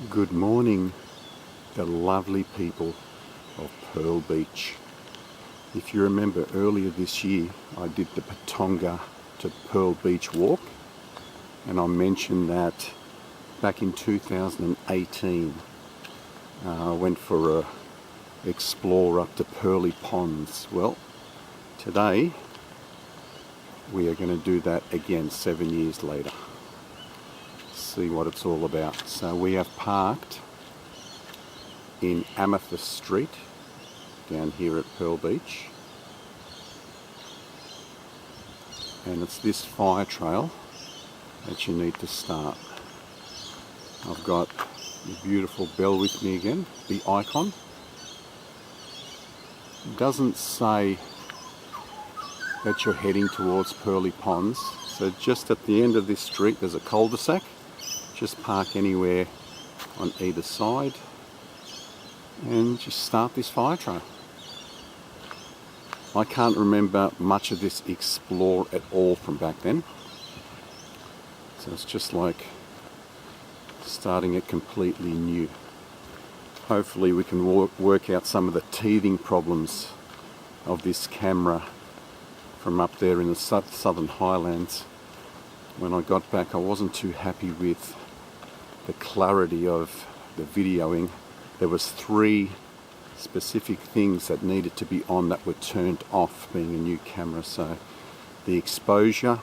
Good morning, the lovely people of Pearl Beach. If you remember earlier this year, I did the Patonga to Pearl Beach walk, and I mentioned that back in 2018 I went for a explore up to Pearly Ponds. Well, today we are going to do that again 7 years later. See what it's all about. So we have parked in Amethyst Street down here at Pearl Beach, and it's this fire trail that you need to start. I've got the beautiful Belle with me again, the icon. It doesn't say that you're heading towards Pearly Ponds, so just at the end of this street there's a cul-de-sac. Just park anywhere on either side and just start this fire trail. I can't remember much of this explore at all from back then, so it's just like starting it completely new. Hopefully we can work out some of the teething problems of this camera from up there in the southern highlands. When I got back, I wasn't too happy with the clarity of the videoing. There was 3 specific things that needed to be on that were turned off, being a new camera. So the exposure,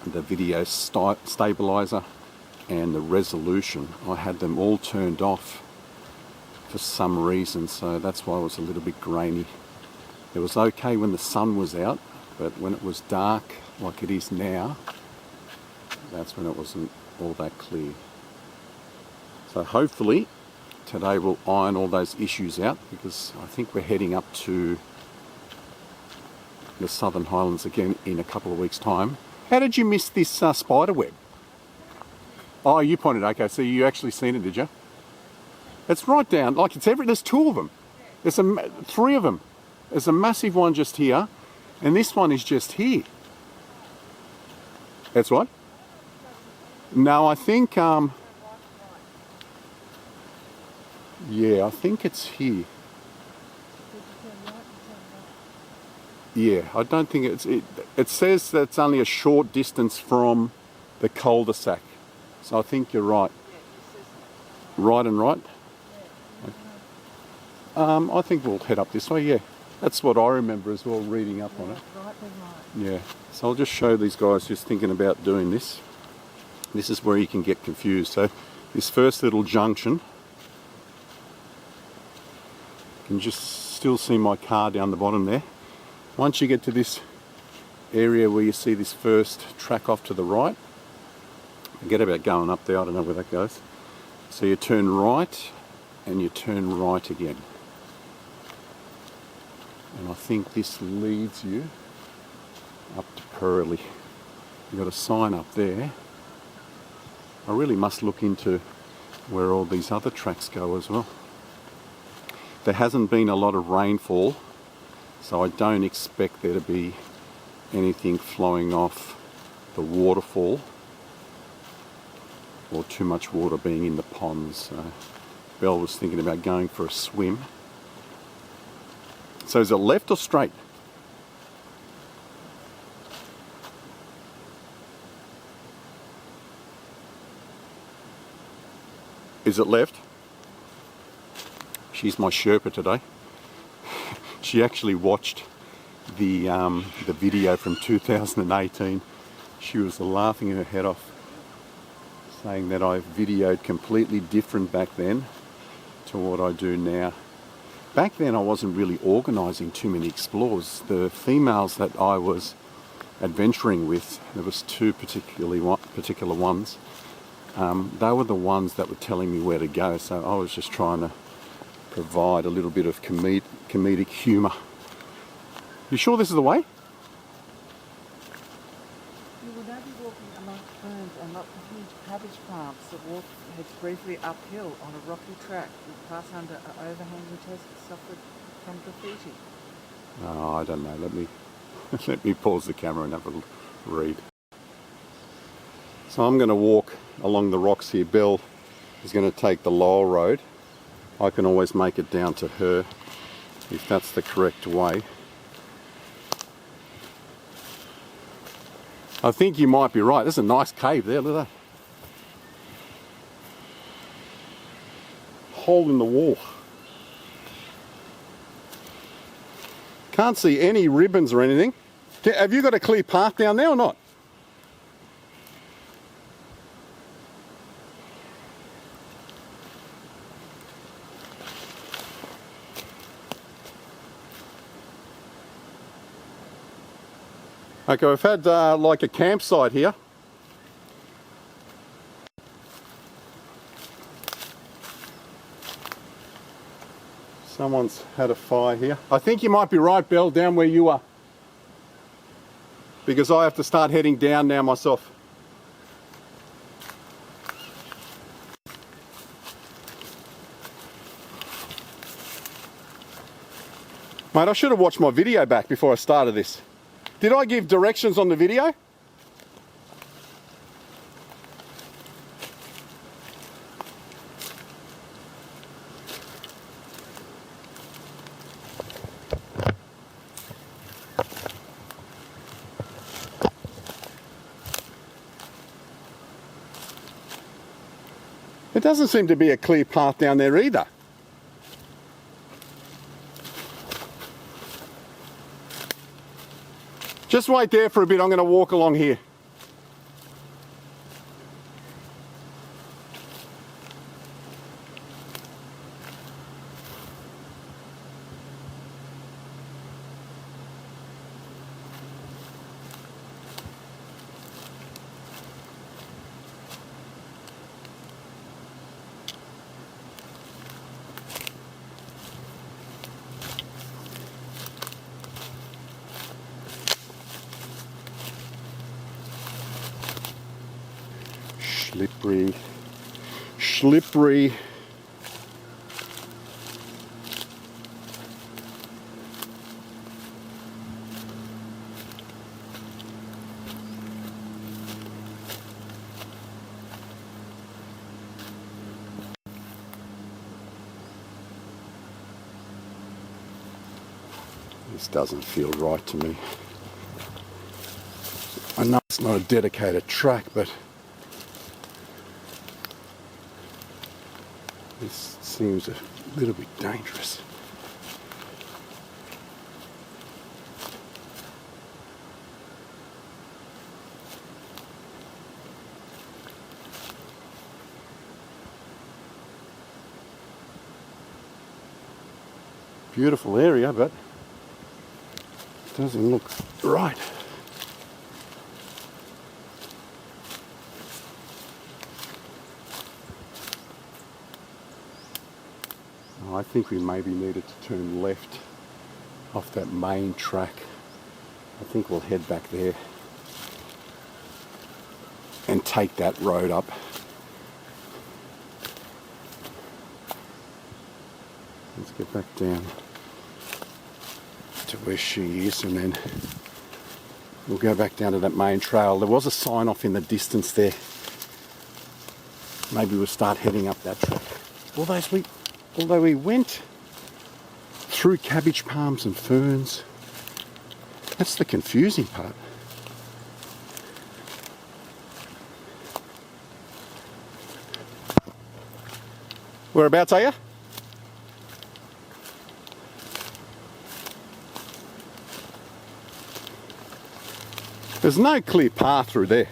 the video stabilizer, and the resolution, I had them all turned off for some reason, so that's why it was a little bit grainy. It was okay when the sun was out, but when it was dark like it is now, that's when it wasn't all that clear. So hopefully today we'll iron all those issues out, because I think we're heading up to the Southern Highlands again in a couple of weeks' time. How did you miss this spider web? Oh, you pointed, okay, so you actually seen it, did you? It's right down, like there's 2 of them. There's 3 of them. There's a massive one just here, and this one is just here. That's what? No, I think, yeah, I think it's here. Yeah, I don't think it says that it's only a short distance from the cul-de-sac. So I think you're right. Right and right? I think we'll head up this way, yeah. That's what I remember as well, reading up on it. Yeah, so I'll just show these guys just thinking about doing this. This is where you can get confused. So this first little junction, you can just still see my car down the bottom there. Once you get to this area where you see this first track off to the right, forget about going up there, I don't know where that goes. So you turn right and you turn right again. And I think this leads you up to Pearly. You've got a sign up there. I really must look into where all these other tracks go as well. There hasn't been a lot of rainfall, so I don't expect there to be anything flowing off the waterfall or too much water being in the ponds. So Belle was thinking about going for a swim. So is it left or straight? Is it left? She's my Sherpa today. She actually watched the video from 2018. She was laughing her head off, saying that I videoed completely different back then to what I do now. Back then I wasn't really organising too many explores. The females that I was adventuring with, there was 2 particular ones, they were the ones that were telling me where to go, so I was just trying to provide a little bit of comedic humour. You sure this is the way? You will now be walking amongst ferns and lots of huge cabbage plants that heads briefly uphill on a rocky track. You'll pass under an overhanging test that suffered from graffiti. Oh, I don't know. Let me pause the camera and have a read. So I'm going to walk along the rocks here. Belle is going to take the lower road, I can always make it down to her if that's the correct way. I think you might be right. There's a nice cave there, look at that. Hole in the wall. Can't see any ribbons or anything. Have you got a clear path down there or not? Okay, we've had like a campsite here. Someone's had a fire here. I think you might be right, Belle, down where you are. Because I have to start heading down now myself. Mate, I should have watched my video back before I started this. Did I give directions on the video? It doesn't seem to be a clear path down there either. Just wait there for a bit, I'm going to walk along here. Slippery, slippery. This doesn't feel right to me. I know it's not a dedicated track, but this seems a little bit dangerous. Beautiful area, but it doesn't look right. I think we maybe needed to turn left off that main track. I think we'll head back there and take that road up. Let's get back down to where she is and then we'll go back down to that main trail. There was a sign off in the distance there. Maybe we'll start heading up that track. Although we went through cabbage palms and ferns. That's the confusing part. Whereabouts are you? There's no clear path through there.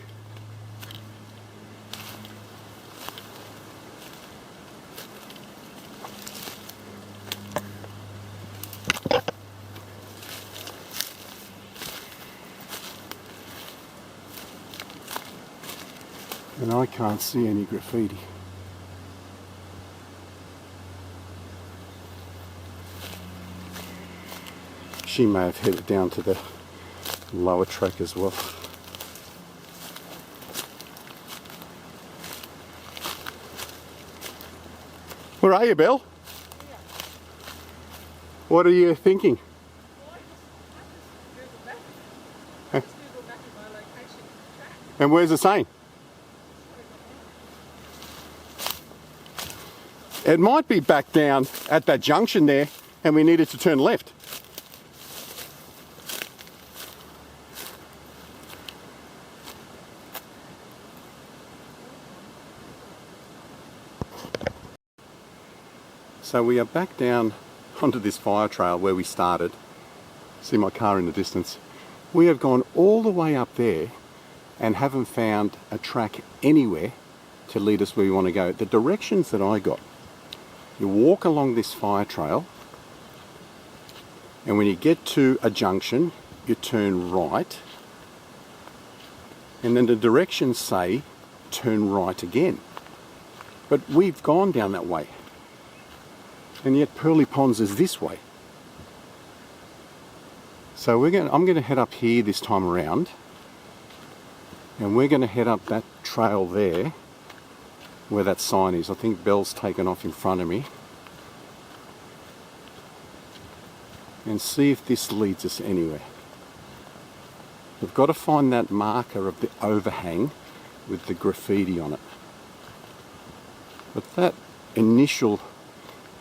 And I can't see any graffiti. She may have headed down to the lower track as well. Where are you, Belle? Yeah. What are you thinking? Well, I just Googled back at my location track. And where's the sign? It might be back down at that junction there and we needed to turn left. So we are back down onto this fire trail where we started. See my car in the distance. We have gone all the way up there and haven't found a track anywhere to lead us where we want to go. The directions that I got, you walk along this fire trail and when you get to a junction you turn right, and then the directions say turn right again. But we've gone down that way, and yet Pearly Ponds is this way. So I'm going to head up here this time around, and we're going to head up that trail there where that sign is. I think Belle's taken off in front of me, and see if this leads us anywhere. We've got to find that marker of the overhang with the graffiti on it. But that initial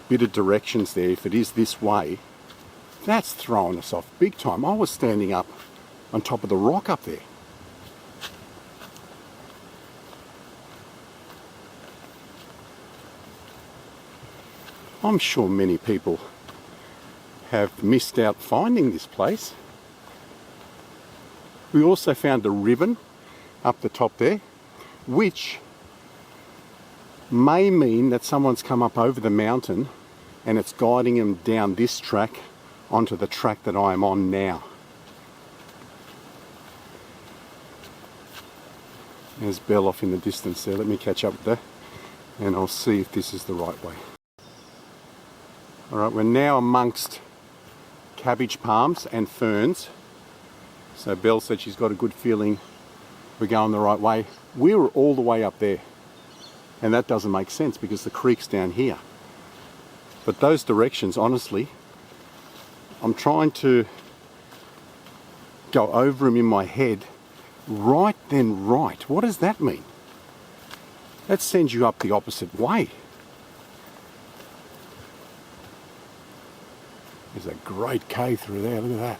bit of directions there, if it is this way, that's throwing us off big time. I was standing up on top of the rock up there. I'm sure many people have missed out finding this place. We also found a ribbon up the top there, which may mean that someone's come up over the mountain and it's guiding them down this track onto the track that I am on now. There's Belle off in the distance there. Let me catch up with her and I'll see if this is the right way. Alright, we're now amongst cabbage palms and ferns. So Belle said she's got a good feeling we're going the right way. We were all the way up there, and that doesn't make sense because the creek's down here. But those directions, honestly, I'm trying to go over them in my head. Right then right. What does that mean? That sends you up the opposite way. There's a great cave through there. Look at that.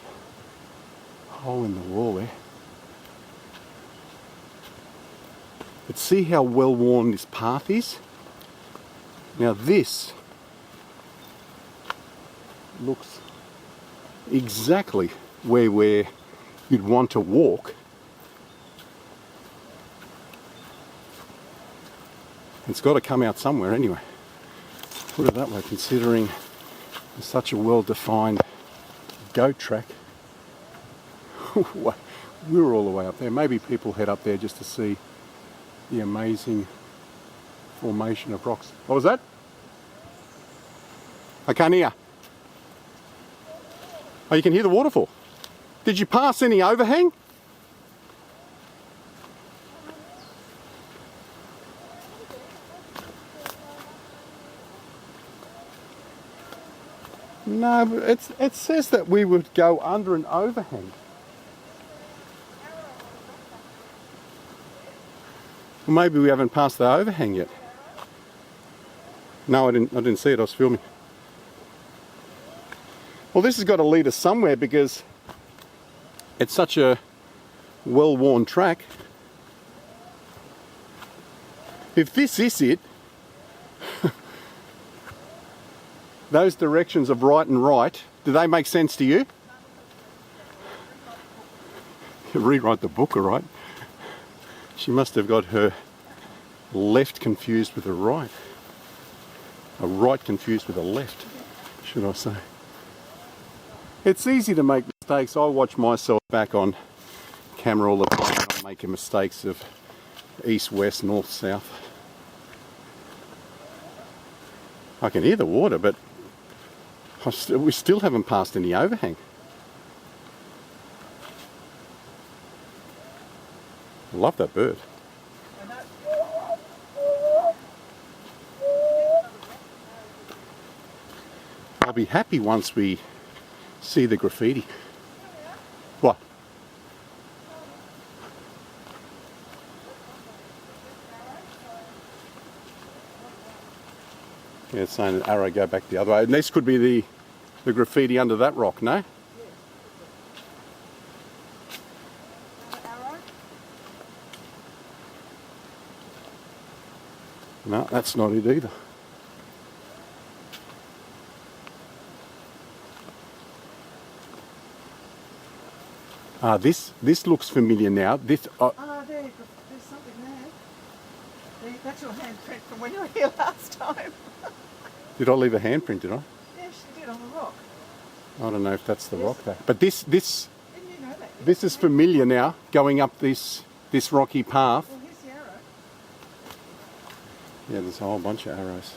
Hole in the wall there. But see how well worn this path is? Now this looks exactly where you'd want to walk. It's got to come out somewhere anyway. Put it that way, considering it's such a well-defined goat track. We were all the way up there. Maybe people head up there just to see the amazing formation of rocks. What was that? I can't hear. Oh, you can hear the waterfall. Did you pass any overhang? No, but it says that we would go under an overhang. Well, maybe we haven't passed the overhang yet. No, I didn't see it. I was filming. Well, this has got to lead us somewhere because it's such a well-worn track. If this is it, those directions of right and right, do they make sense to you? You rewrite the book, all right? She must have got her left confused with a right. A right confused with a left, should I say. It's easy to make mistakes. I watch myself back on camera all the time. I'm making mistakes of east, west, north, south. I can hear the water, but we still haven't passed any overhang. I love that bird. I'll be happy once we see the graffiti. What? Yeah, it's saying an arrow go back the other way. And this could be the graffiti under that rock, no? Arrow? No, that's not it either. This looks familiar now. This Oh, there's something there. That's your handprint from when you were here last time. did I leave a handprint? Did I? Yes, you did on the rock. I don't know if that's the rock though. But this Didn't you know that? this is familiar now. Going up this rocky path. Well, here's the arrow. Yeah, there's a whole bunch of arrows.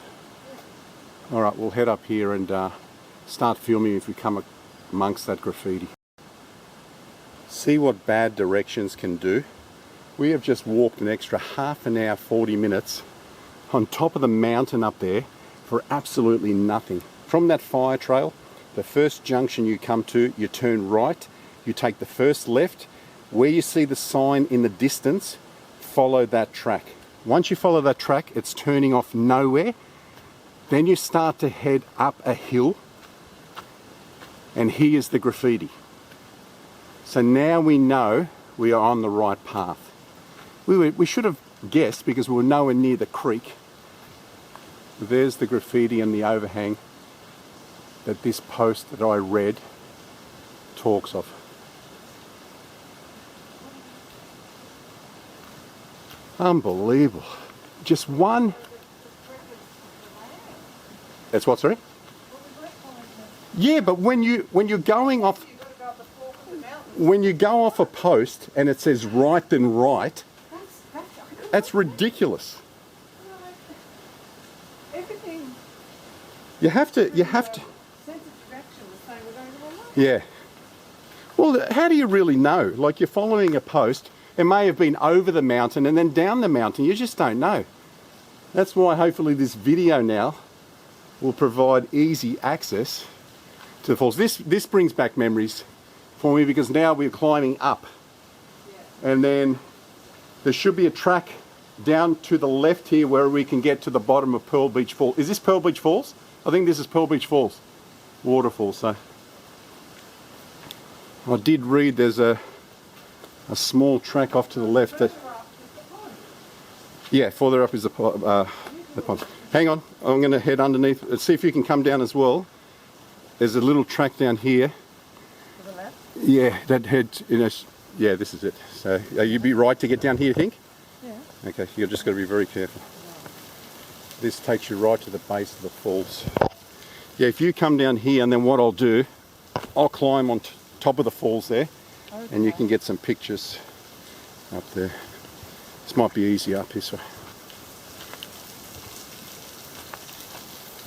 All right, we'll head up here and start filming if we come amongst that graffiti. See what bad directions can do. We have just walked an extra half an hour, 40 minutes on top of the mountain up there for absolutely nothing. From that fire trail, the first junction you come to, you turn right, you take the first left. Where you see the sign in the distance, follow that track. Once you follow that track, it's turning off nowhere. Then you start to head up a hill, and here's the graffiti. So now we know we are on the right path. We should have guessed because we were nowhere near the creek. There's the graffiti and the overhang that this post that I read talks of. Unbelievable. Just one. That's what, sorry? Yeah, but when you're going off, when you go off a post and it says right then right, that's ridiculous. Everything. You have to. Sense of direction was saying we're going the wrong way. Yeah. Well, how do you really know? Like you're following a post. It may have been over the mountain and then down the mountain. You just don't know. That's why hopefully this video now will provide easy access to the falls. This brings back memories for me because now we're climbing up. Yeah. And then there should be a track down to the left here where we can get to the bottom of Pearl Beach Falls. Is this Pearl Beach Falls? I think this is Pearl Beach Falls. Waterfall, so. I did read there's a small track off to the left that... Yeah, further up is the pond. Hang on, I'm going to head underneath. Let's see if you can come down as well. There's a little track down here. To the left? Yeah, that heads, yeah, this is it. So you'd be right to get down here, you think? Yeah. Okay, you've just got to be very careful. This takes you right to the base of the falls. Yeah, if you come down here, and then what I'll do, I'll climb on top of the falls there, okay, and you can get some pictures up there. This might be easier up this way.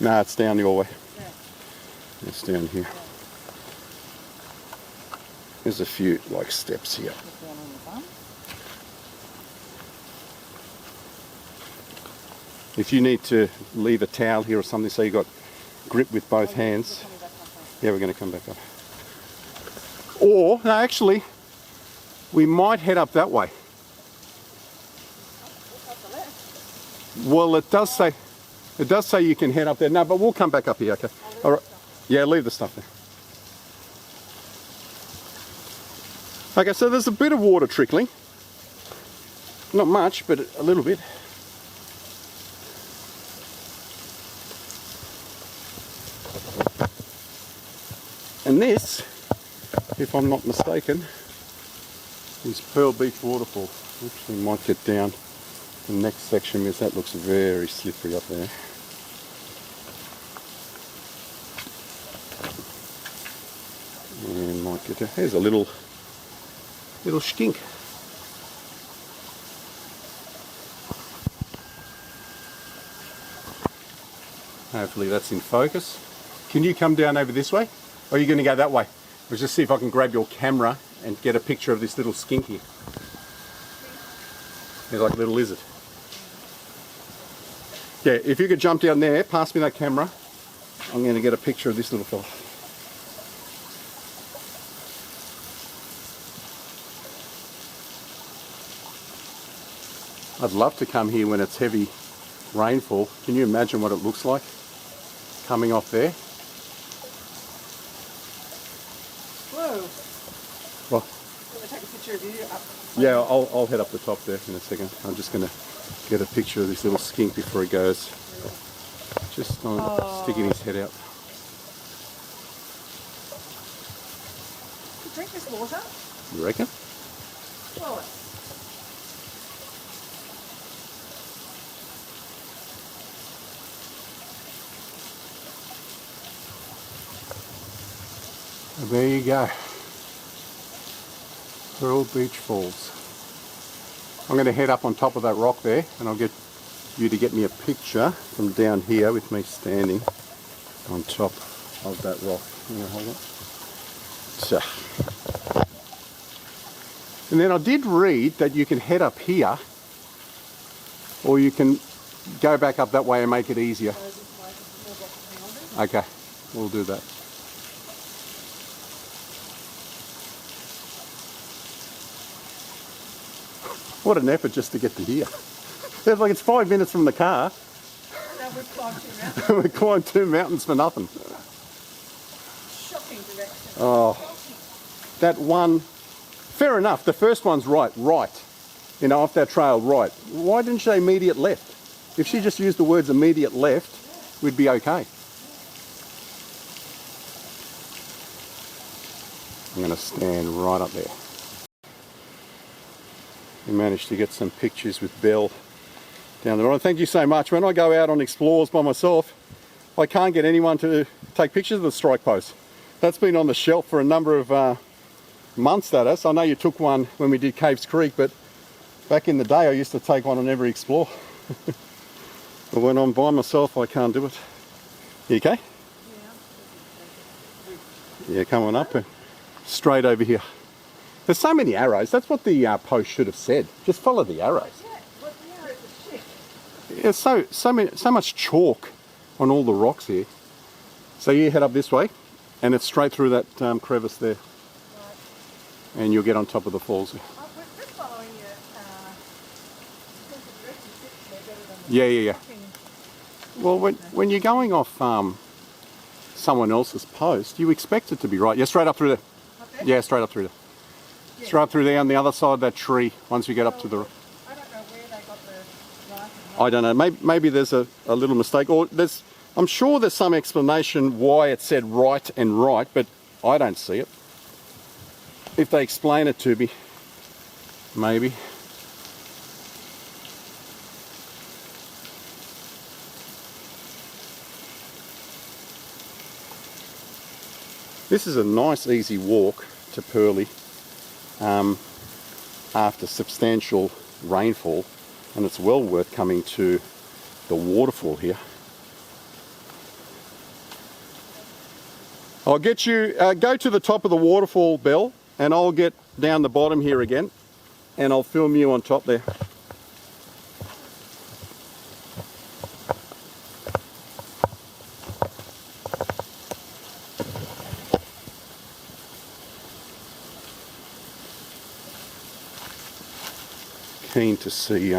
No, it's down your way. Yeah. It's down here. There's a few like steps here. If you need to leave a towel here or something so you got grip with both hands. Yeah, we're going to come back up. Or, no, actually, we might head up that way. Well, it does say you can head up there. No, but we'll come back up here, okay? All right. Yeah, leave the stuff there. Okay, so there's a bit of water trickling. Not much, but a little bit. And this, if I'm not mistaken, is Pearl Beach Waterfall. Oops, we might get down the next section because that looks very slippery up there. And might get to, there's a little skink. Hopefully that's in focus. Can you come down over this way? Or are you going to go that way? Let's just see if I can grab your camera and get a picture of this little skink here. He's like a little lizard. Yeah, if you could jump down there, pass me that camera. I'm going to get a picture of this little fella. I'd love to come here when it's heavy rainfall. Can you imagine what it looks like? coming off there. Whoa. Well, I'm going to take a picture of you up. yeah, I'll head up the top there in a second. I'm just going to get a picture of this little skink before he goes. Just sticking his head out. Drink this water. You reckon? Well, And there you go. Pearl Beach Falls. I'm going to head up on top of that rock there, and I'll get you to get me a picture from down here with me standing on top of that rock. Can you hold it? So. And then I did read that you can head up here, or you can go back up that way and make it easier. Okay, we'll do that. What an effort just to get to here. It's like it's 5 minutes from the car. now we've climbed 2 mountains. We climbed 2 mountains for nothing. Shocking direction. Oh, that one, fair enough, the first one's right, you know, off that trail, right. Why didn't she say immediate left? If she just used the words immediate left, we'd be okay. I'm going to stand right up there. We managed to get some pictures with Belle down the road. Thank you so much. When I go out on explores by myself, I can't get anyone to take pictures of the strike post. That's been on the shelf for a number of months, that is. I know you took one when we did Caves Creek, but back in the day I used to take one on every explore. But when I'm by myself, I can't do it. You okay? Yeah, come on up. Straight over here. There's so many arrows. That's what the post should have said. Just follow the arrows. Yeah, but the arrows are shit. There's so much chalk on all the rocks here. So you head up this way, and it's straight through that crevice there. Right. And you'll get on top of the falls there. Oh, we're just following your direction sits there better than Yeah. fucking- Well, when you're going off someone else's post, you expect it to be right. Yeah, straight up through there. Up there? Yeah, straight up through there. Yeah. Straight up through there on the other side of that tree once we get up to the... I don't know where they got the right and I don't know, maybe there's a little mistake, or I'm sure there's some explanation why it said right and right, but I don't see it. If they explain it to me, maybe. This is a nice easy walk to Pearly after substantial rainfall, and it's well worth coming to the waterfall here. I'll get you, go to the top of the waterfall, Belle, and I'll get down the bottom here again, and I'll film you on top there. Keen to see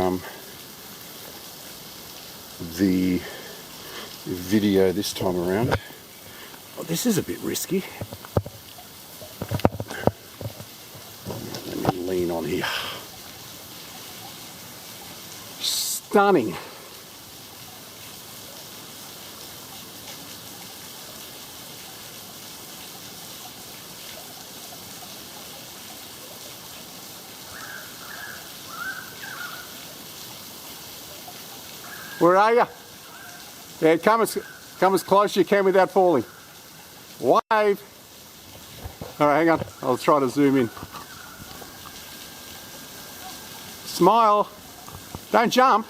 the video this time around. Oh, this is a bit risky. Let me lean on here. Stunning. Where are you? Yeah, come as close as you can without falling. Wave. All right, hang on. I'll try to zoom in. Smile. Don't jump.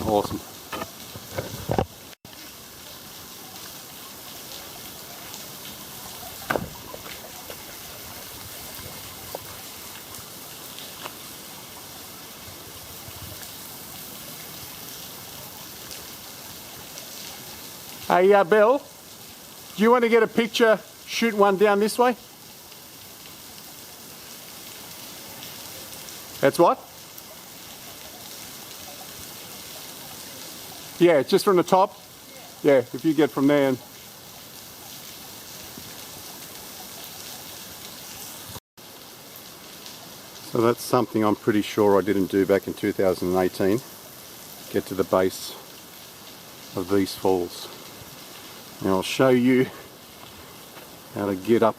Awesome. Hey, Bill, do you want to get a picture, shoot one down this way? That's what? Yeah, just from the top? Yeah, if you get from there. And so that's something I'm pretty sure I didn't do back in 2018. Get to the base of these falls. Now I'll show you how to get up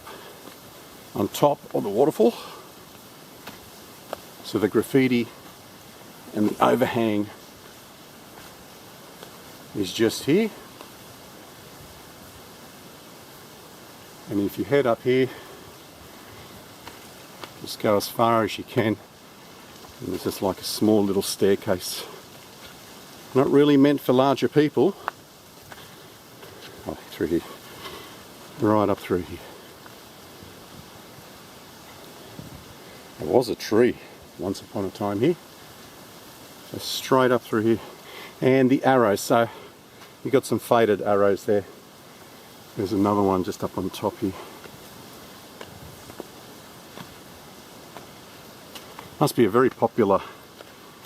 on top of the waterfall. So the graffiti and the overhang is just here. And if you head up here, just go as far as you can. And there's just like a small little staircase. Not really meant for larger people. Oh, through here. Right up through here. There was a tree once upon a time here. So straight up through here. And the arrows, so you've got some faded arrows there. There's another one just up on top here. Must be a very popular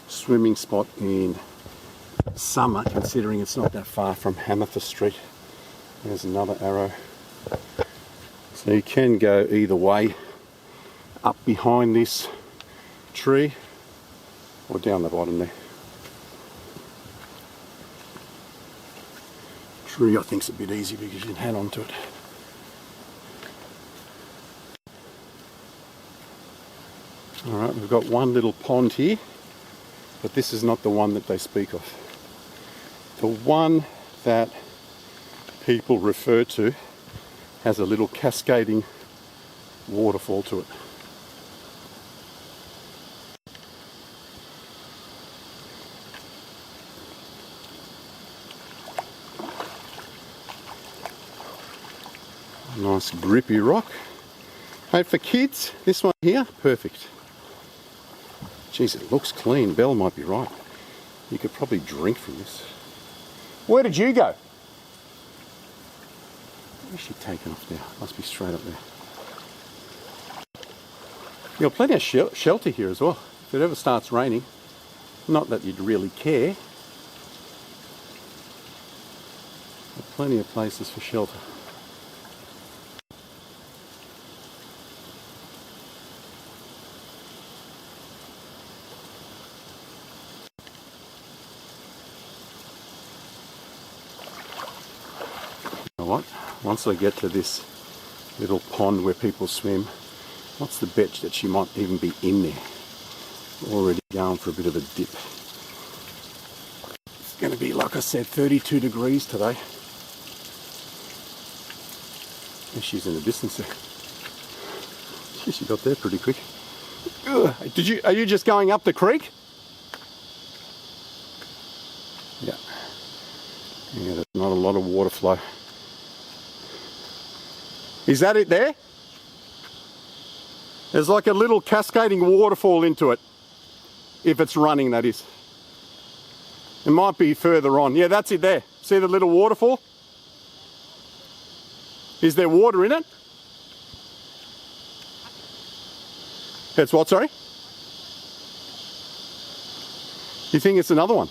swimming spot in summer, considering it's not that far from Amethyst Street. There's another arrow. So you can go either way, up behind this tree or down the bottom there. Tree I think's a bit easy because you can hang on to it. Alright, we've got one little pond here, but this is not the one that they speak of. The one that people refer to has a little cascading waterfall to it. Nice grippy rock. Hey, for kids, this one here, perfect. Geez, it looks clean. Belle might be right. You could probably drink from this. Where did you go? Where's she taken off now? Must be straight up there. You've got plenty of shelter here as well. If it ever starts raining, not that you'd really care, but plenty of places for shelter. What? Once I get to this little pond where people swim, what's the bet that she might even be in there? Already going for a bit of a dip. It's going to be, like I said, 32 degrees today. And she's in the distance there. She got there pretty quick. Ugh. Are you just going up the creek? Yeah. Yeah, there's not a lot of water flow. Is that it there? There's like a little cascading waterfall into it. If it's running, that is. It might be further on. Yeah, that's it there. See the little waterfall? Is there water in it? It's what, sorry? You think it's another one?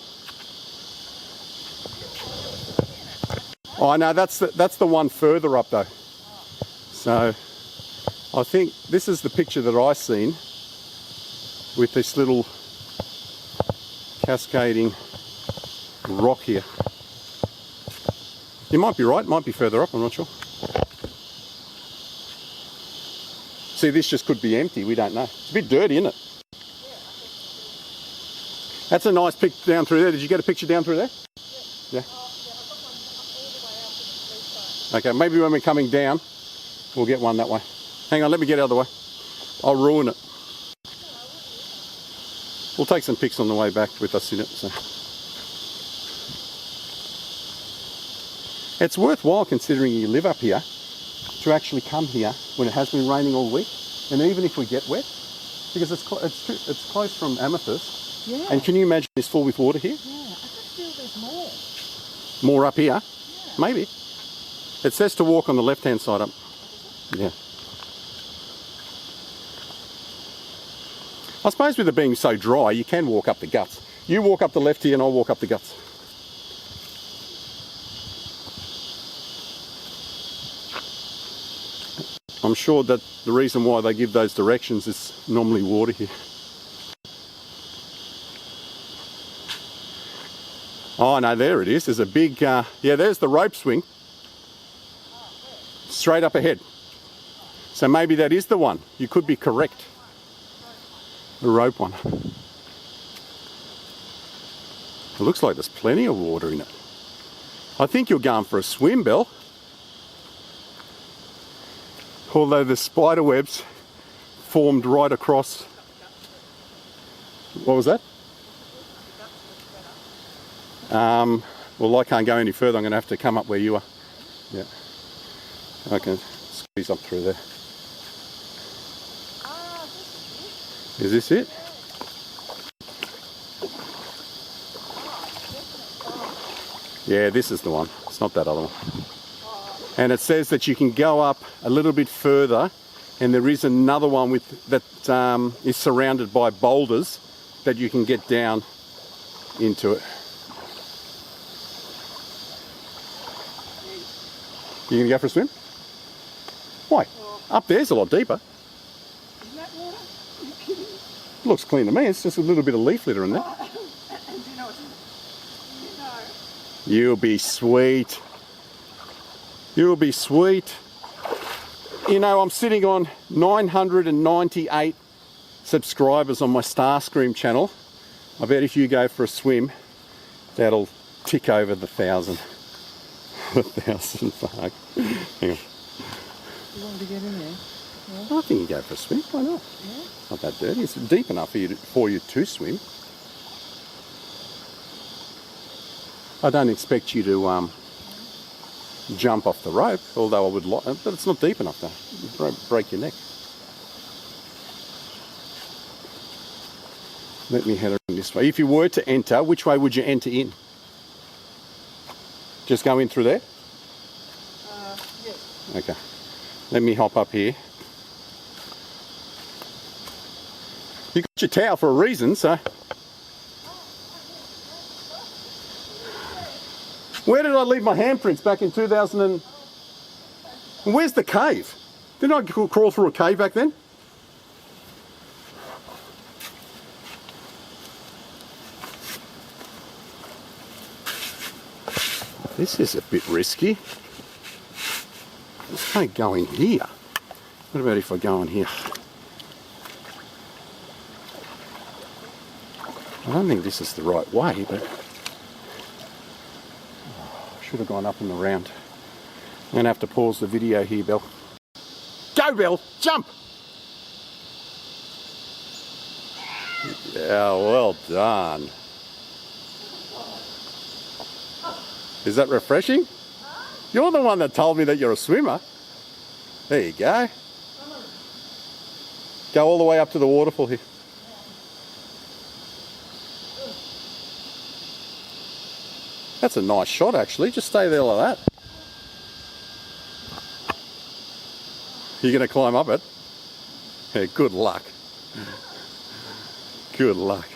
Oh no, that's the one further up though. So I think this is the picture that I seen with this little cascading rock here. You might be right, might be further up, I'm not sure. See, this just could be empty, we don't know. It's a bit dirty, isn't it? That's a nice pic down through there. Did you get a picture down through there? Yeah. Okay, maybe when we're coming down, we'll get one that way. Hang on, let me get out of the way. I'll ruin it. We'll take some pics on the way back with us in it. So. It's worthwhile, considering you live up here, to actually come here when it has been raining all week, and even if we get wet, because it's close from Amethyst. Yeah. And can you imagine it's full with water here? Yeah, I just feel there's more. More up here? Yeah. Maybe. It says to walk on the left-hand side up. Yeah. I suppose with it being so dry, you can walk up the guts. You walk up the left here and I'll walk up the guts. I'm sure that the reason why they give those directions is normally water here. Oh no, there it is. There's a big, yeah, there's the rope swing. Straight up ahead. So maybe that is the one. You could be correct. The rope one. It looks like there's plenty of water in it. I think you're going for a swim, Belle. Although the spider webs formed right across. What was that? Well, I can't go any further. I'm going to have to come up where you are. Yeah. I can squeeze up through there. Is this it? Yeah, this is the one. It's not that other one. And it says that you can go up a little bit further, and there is another one with that is surrounded by boulders that you can get down into it. You gonna go for a swim? Why? Up there's a lot deeper. Isn't that water? Are you kidding? Looks clean to me. It's just a little bit of leaf litter in there. And do you know what's in it? You know. You'll be sweet. You'll be sweet. You know, I'm sitting on 998 subscribers on my Starscream channel. I bet if you go for a swim, that'll tick over the 1,000. 1,000, fuck. Hang on. You want to get in there? Yeah. I think you go for a swim. Why not? Yeah. Not that dirty. It's deep enough for you to swim. I don't expect you to jump off the rope, although I would like, but it's not deep enough to break your neck. Let me head around this way. If you were to enter, which way would you enter in? Just go in through there? Yes. Okay. Let me hop up here. You got your towel for a reason, so. Where did I leave my handprints back in 2000 and... Where's the cave? Didn't I crawl through a cave back then? This is a bit risky. Let's can't go in here. What about if I go in here? I don't think this is the right way, but I should have gone up and around. I'm going to have to pause the video here, Belle. Go, Belle! Jump! Yeah, well done. Is that refreshing? You're the one that told me that you're a swimmer. There you go. Go all the way up to the waterfall here. That's a nice shot, actually. Just stay there like that. You're going to climb up it? Yeah, good luck. Good luck.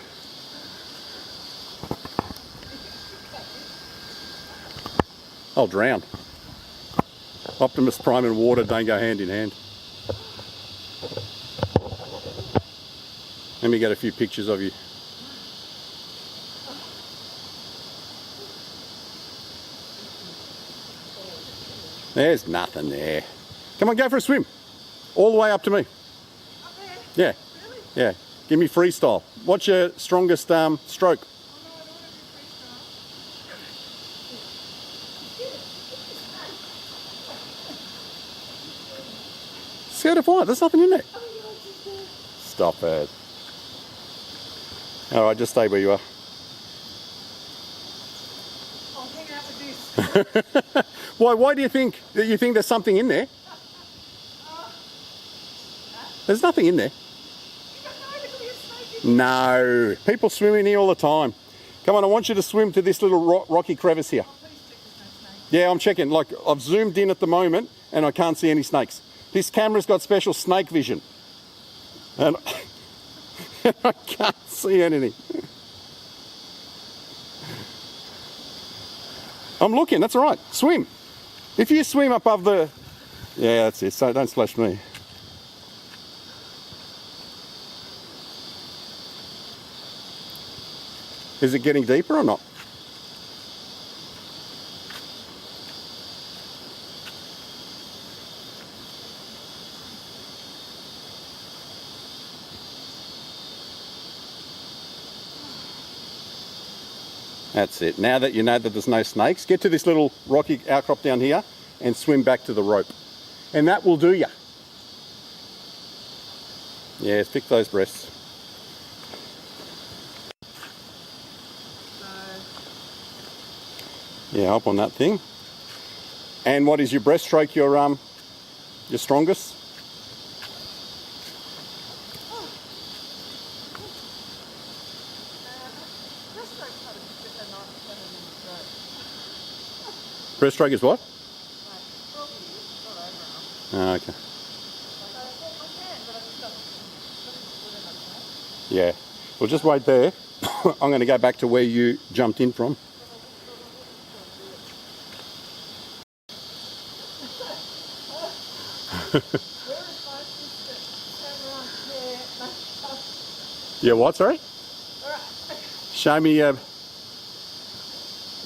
I'll drown. Optimus Prime and water don't go hand in hand. Let me get a few pictures of you. There's nothing there. Come on, go for a swim. All the way up to me. Up there? Yeah. Really? Yeah. Give me freestyle. What's your strongest stroke? Certified, there's nothing in there. Stop it. Alright, just stay where you are. I'll hang out with this. Why do you think there's something in there? There's nothing in there. No, people swim in here all the time. Come on, I want you to swim to this little rocky crevice here. Yeah, I'm checking. Like, I've zoomed in at the moment and I can't see any snakes. This camera's got special snake vision. And I can't see anything. I'm looking, that's all right. Swim. If you swim above the... Yeah, that's it. So don't splash me. Is it getting deeper or not? That's it. Now that you know that there's no snakes, get to this little rocky outcrop down here and swim back to the rope. And that will do you. Yeah, pick those breasts. Yeah, hop on that thing. And what is your breaststroke, your strongest? Breaststroke is what? Oh, okay. Yeah. Well, just wait there. I'm going to go back to where you jumped in from. Yeah, what, sorry? Show me, you're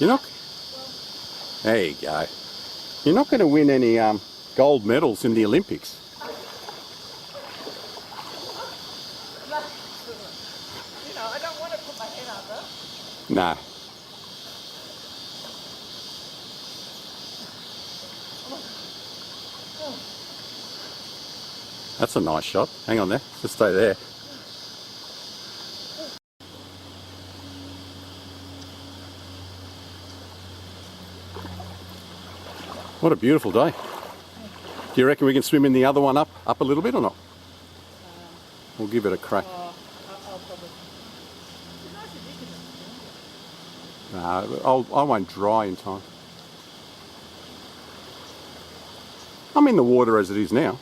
not... There you go. You're not going to win any gold medals in the Olympics. You know, I don't want to put my head under. No. That's a nice shot. Hang on there. Just stay there. What a beautiful day. Do you reckon we can swim in the other one up a little bit or not? We'll give it a crack. I'll probably... No, I won't dry in time. I'm in the water as it is now.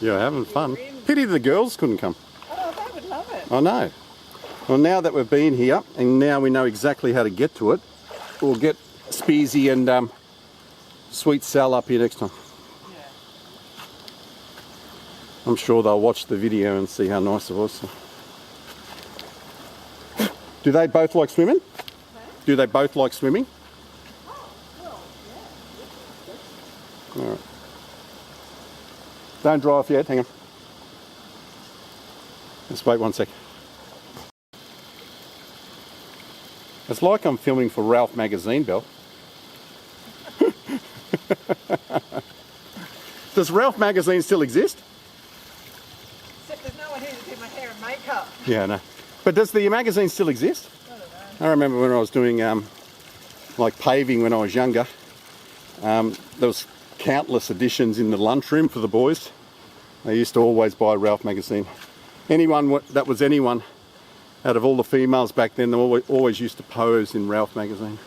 You're having fun. Pity the girls couldn't come. Oh, they would love it. I know. Well, now that we've been here and now we know exactly how to get to it, we'll get Speezy and Sweet Sal up here next time. Yeah. I'm sure they'll watch the video and see how nice it was. So. Do they both like swimming? Huh? Do they both like swimming? Oh, well, yeah. All right. Don't dry off yet, hang on. Just wait 1 sec. It's like I'm filming for Ralph magazine, Belle. Does Ralph magazine still exist? Except there's no one here to do my hair and makeup. Yeah, I know. But does the magazine still exist? I don't know. I remember when I was doing like paving when I was younger. There was countless editions in the lunchroom for the boys. They used to always buy Ralph magazine. Anyone that was anyone out of all the females back then, they always used to pose in Ralph magazine.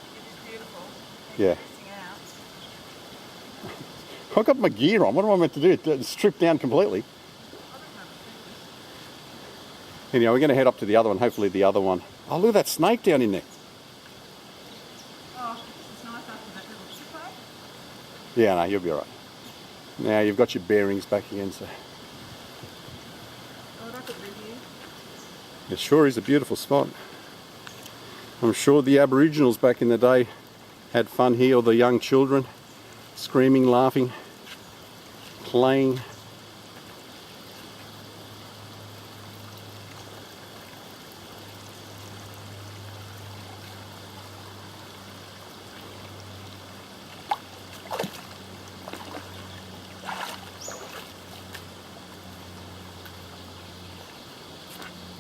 It is beautiful. Yeah. Missing out. I've got my gear on. What am I meant to do? Strip down completely? Anyway, we're going to head up to the other one. Hopefully the other one. Oh, look at that snake down in there. Oh, it's nice after that little shipwreck. Yeah, no, you'll be all right. Now you've got your bearings back again, so. Oh, that's a review. It sure is a beautiful spot. I'm sure the Aboriginals back in the day had fun here, or the young children, screaming, laughing, playing.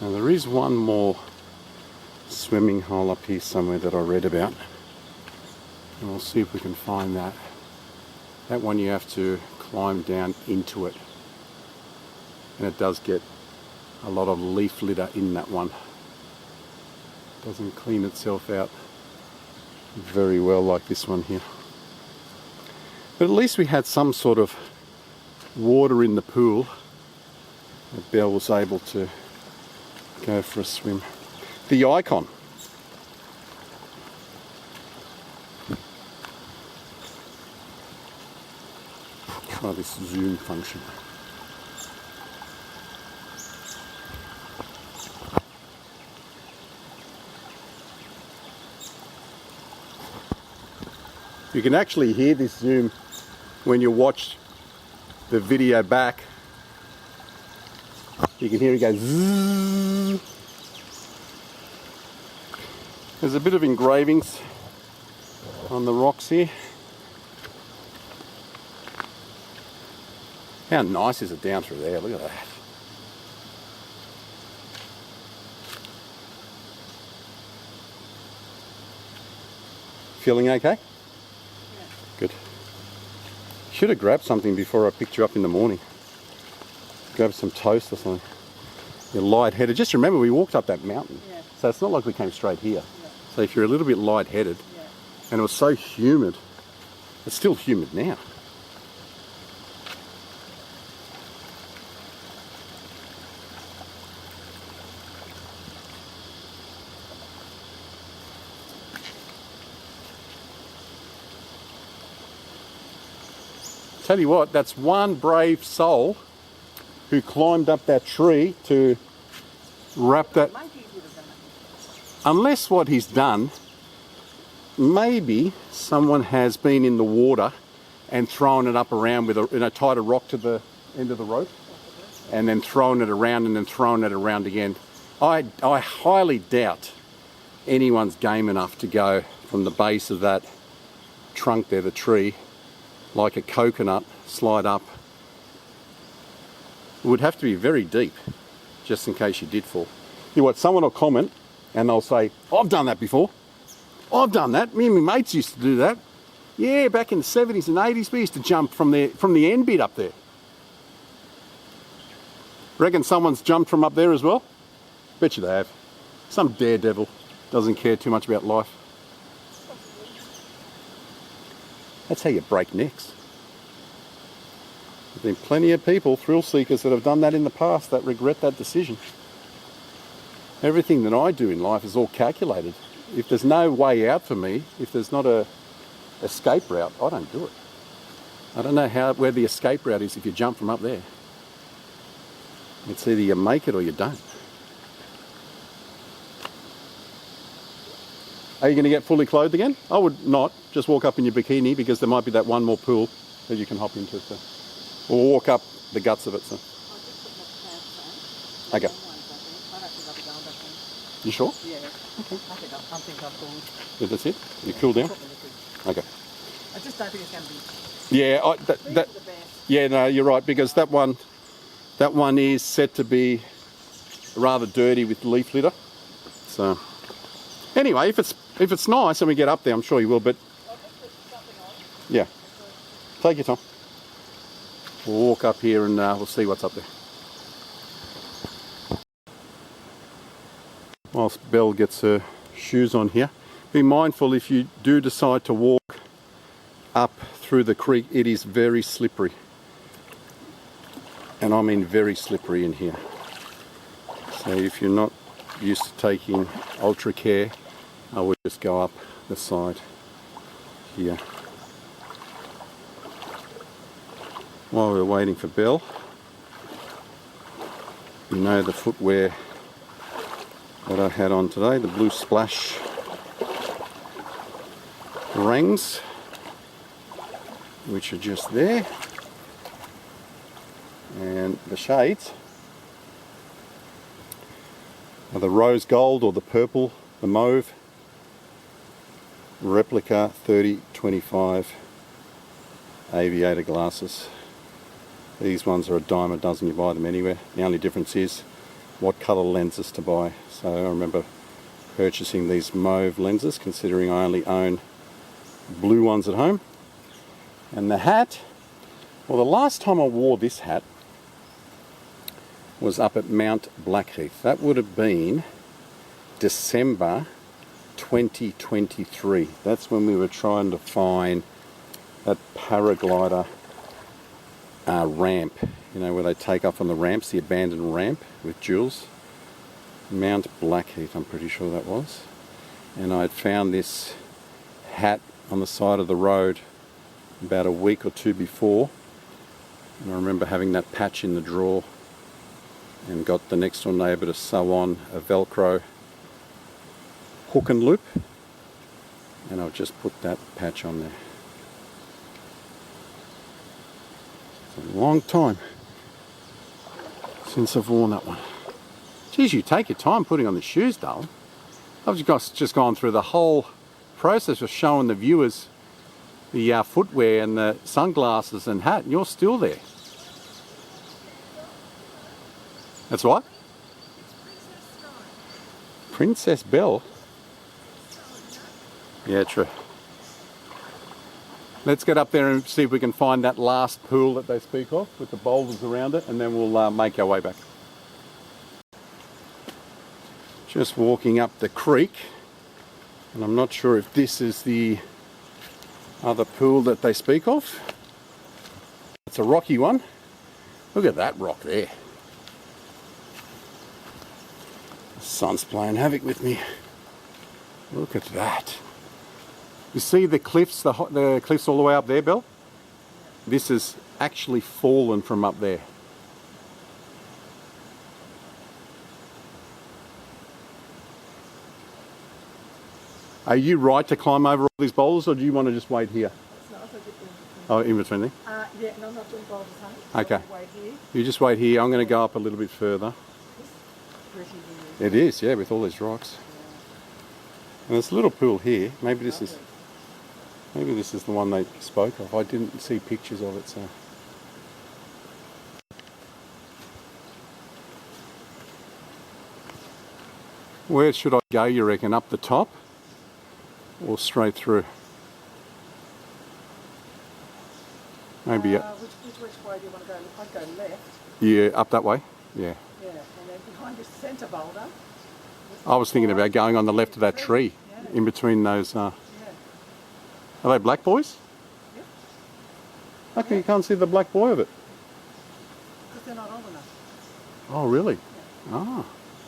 Now there is one more swimming hole up here somewhere that I read about, and we'll see if we can find that. That one you have to climb down into it. And it does get a lot of leaf litter in that one. Doesn't clean itself out very well like this one here. But at least we had some sort of water in the pool that Belle was able to go for a swim. The icon. Try this zoom function. You can actually hear this zoom when you watch the video back. You can hear it go zzz. There's a bit of engravings on the rocks here. How nice is it down through there? Look at that. Feeling okay? Good. Should have grabbed something before I picked you up in the morning. Grab some toast or something. You're lightheaded. Just remember we walked up that mountain. Yeah. So it's not like we came straight here. Yeah. So if you're a little bit lightheaded, Yeah. and it was so humid, it's still humid now. Tell you what, that's one brave soul who climbed up that tree to wrap that. Monkeys would have done it. Unless what he's done, maybe someone has been in the water and thrown it up around with tied a rock to the end of the rope and then thrown it around and then thrown it around again. I highly doubt anyone's game enough to go from the base of that trunk there, the tree, like a coconut, slide up. It would have to be very deep, just in case you did fall. You know what, someone will comment and they'll say, I've done that before. I've done that. Me and my mates used to do that. Yeah, back in the 70s and 80s, we used to jump from the end bit up there. Reckon someone's jumped from up there as well? Bet you they have. Some daredevil doesn't care too much about life. That's how you break necks. There's been plenty of people, thrill seekers, that have done that in the past that regret that decision. Everything that I do in life is all calculated. If there's no way out for me, if there's not a escape route, I don't do it. I don't know where the escape route is if you jump from up there. It's either you make it or you don't. Are you going to get fully clothed again? I would not. Just walk up in your bikini because there might be that one more pool that you can hop into. So. Or walk up the guts of it. So. Okay. You sure? Yeah. Okay. I think I've gone. Yeah, that's it? You cool down? Okay. I just don't think it's going to be. Yeah, yeah, no, you're right, because that one is set to be rather dirty with leaf litter. So anyway, if it's nice and we get up there, I'm sure you will, but yeah. Take your time. We'll walk up here and we'll see what's up there. Whilst Belle gets her shoes on here, be mindful if you do decide to walk up through the creek, it is very slippery. And I mean very slippery in here. So if you're not used to taking ultra care, I would just go up the side here. While we're waiting for Belle, you know the footwear that I had on today, the blue splash rings, which are just there, and the shades are the rose gold or the purple, the mauve, replica 30-25 aviator glasses. These ones are a dime a dozen, you buy them anywhere. The only difference is what colour lenses to buy. So I remember purchasing these mauve lenses, considering I only own blue ones at home. And the hat, well, the last time I wore this hat was up at Mount Blackheath. That would have been December 2023. That's when we were trying to find that paraglider ramp, you know, where they take off on the ramps, the abandoned ramp with Jules. Mount Blackheath, I'm pretty sure that was. And I'd found this hat on the side of the road about a week or two before. And I remember having that patch in the drawer and got the next door neighbour to sew on a Velcro hook and loop, and I'll just put that patch on there. It's a long time since I've worn that one. Geez, you take your time putting on the shoes, darling. I've just gone through the whole process of showing the viewers the footwear and the sunglasses and hat, and you're still there. That's what? Princess Belle? Yeah, true. Let's get up there and see if we can find that last pool that they speak of with the boulders around it, and then we'll make our way back. Just walking up the creek, and I'm not sure if this is the other pool that they speak of. It's a rocky one. Look at that rock there. The sun's playing havoc with me. Look at that. You see the cliffs, the cliffs all the way up there, Bill? This has actually fallen from up there. Are you right to climb over all these boulders, or do you want to just wait here? Oh, in between there? Yeah, no, I'm not doing boulders, honey. Okay. Wait here. You just wait here. I'm going to go up a little bit further. Pretty here. It is, yeah, with all these rocks. And there's a little pool here. Maybe this is the one they spoke of. I didn't see pictures of it, so. Where should I go, you reckon? Up the top or straight through? Maybe which way do you want to go? I'd go left. Yeah, up that way. Yeah. Yeah, and then behind this centre boulder. I was thinking about going on the left of that tree, in between those. Are they black boys? Yep. How come you can't see the black boy of it? Because they're not old enough. Oh, really? Yeah. Ah.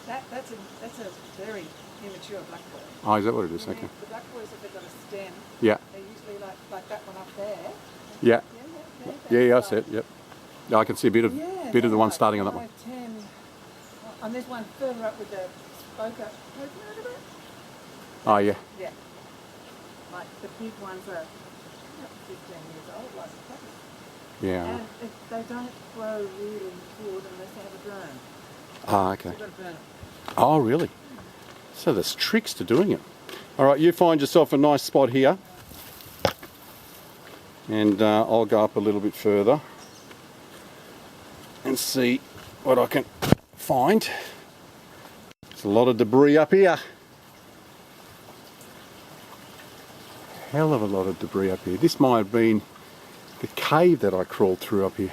That's a very immature black boy. Oh, is that what it is? Okay. The black boys, if they've got a stem, Yeah. they're usually like that one up there. Yeah. Yeah, I see it. it. Yep. Yeah, I can see a bit of the one starting on that one. 5, 10. And there's one further up with the spoke up. Have you heard of it? Oh, yeah. Yeah. Like the big ones are 15 years old, like that. Yeah. And they don't grow really good unless they have a drone. Ah, okay. So you've got to burn them. Oh, really? So there's tricks to doing it. All right, you find yourself a nice spot here. And I'll go up a little bit further and see what I can find. There's a lot of debris up here. Hell of a lot of debris up here. This might have been the cave that I crawled through up here.